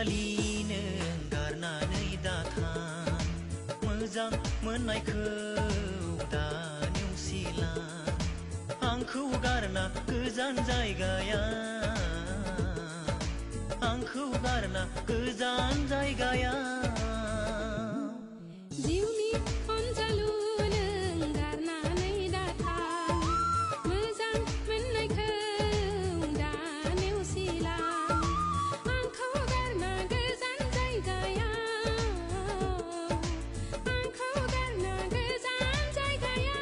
अनजालिनो गारनानै दाथां मोजां मोननायखौ दा नेवसिलां आंखौ गारना गोजान जायगायाव आंखौ गारना गोजान जायगायाव जिउनि अनजालु नों गारनानै दाथां मोजां मोननायखौ दा नेवसिलां आंखौ गारना गोजान जायगायाव आंखौ गारना गोजान जायगायाव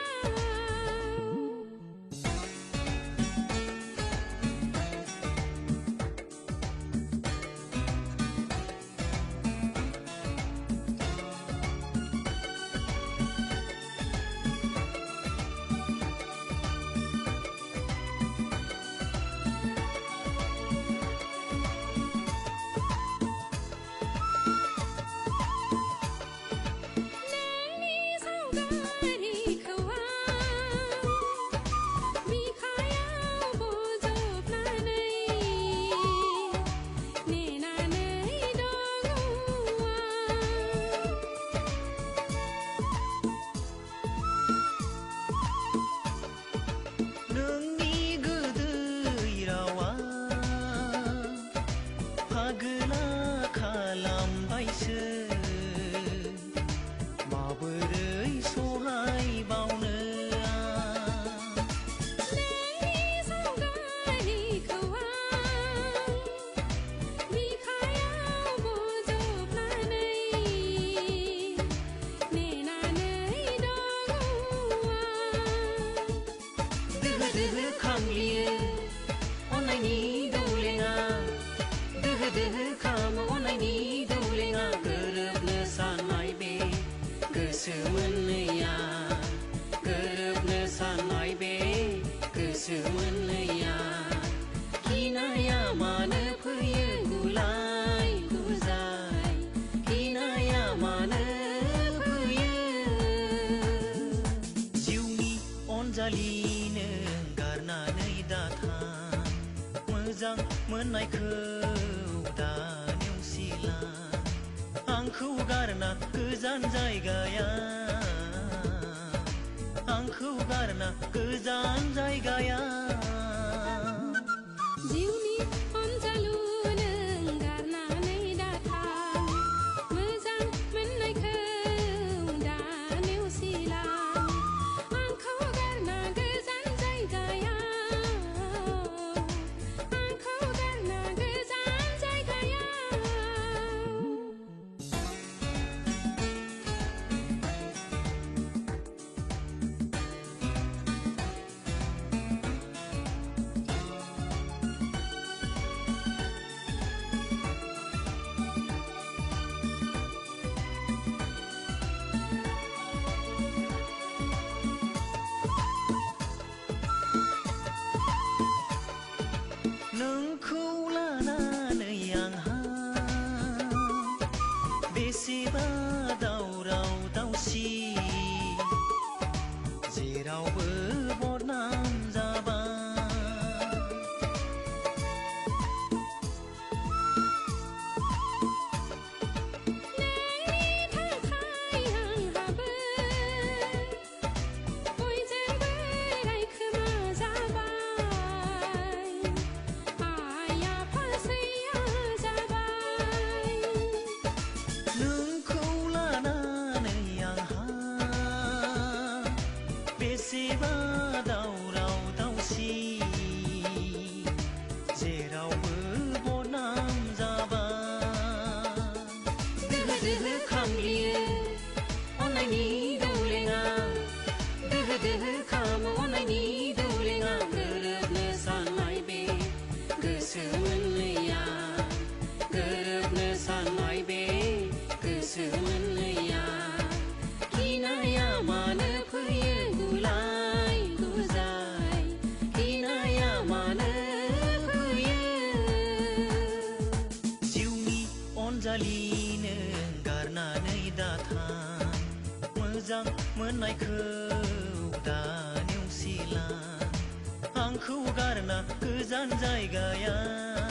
फागोला खालामबायसो माबोरै सहाय बावनो नोंनि सावगारिखौ आं बिखायाव बजबनानै नेनानै दङ दोहो दोहो खामग्लियो अननायनि दौलेङा दोहो दोहो खामो अननायनि दौलेङा गोरोबनो साननाय बे गोसो मोननैया गोरोबनो साननाय बे गोसो मोननैया गिनाया मानो फैयो गुलाय गुजाय गिनाया मानो फैयो जिउनि अनजालिनो गारनानै दाथां मोजां मोननायखौ दा नेवसिलां आंखौ गारना गोजान जायगायाव आंखौ गारना गोजान जायगायाव जिउनि अनजालु नों गारनानै दाथां मोजां मोननायखौ दा नेवसिलां आंखौ गारना गोजान जायगायाव आंखौ गारना गोजान जायगायाव नोंखौ लानानै आंहा बेसेबा दावराव दावसि जेरावबो बदनाम जाबाय नोंनि थाखाय आंहाबो बयजोंबो रायखोमा जाबाय आइ आफा सैया जाबाय नोंखौ लानानै आंहा बेसेबा दावराव दावसि जेरावबो बदनाम जाबाय दोहो दोहो खामग्लियो अननायनि दौलेङा दोहो दोहो खामो अननायनि दौलेङा गोरोबनो साननाय बे गोसो मोननैया गोरोबनो साननाय बे गोसो मोननैया गिनाया मानो फैयो गुलाय गुजाय गिनाया मानो फैयो जिउनि अनजालिनो गारनानै दाथां मोजां मोननायखौ दा नेवसिलां आंखौ गारना गोजान जायगायाव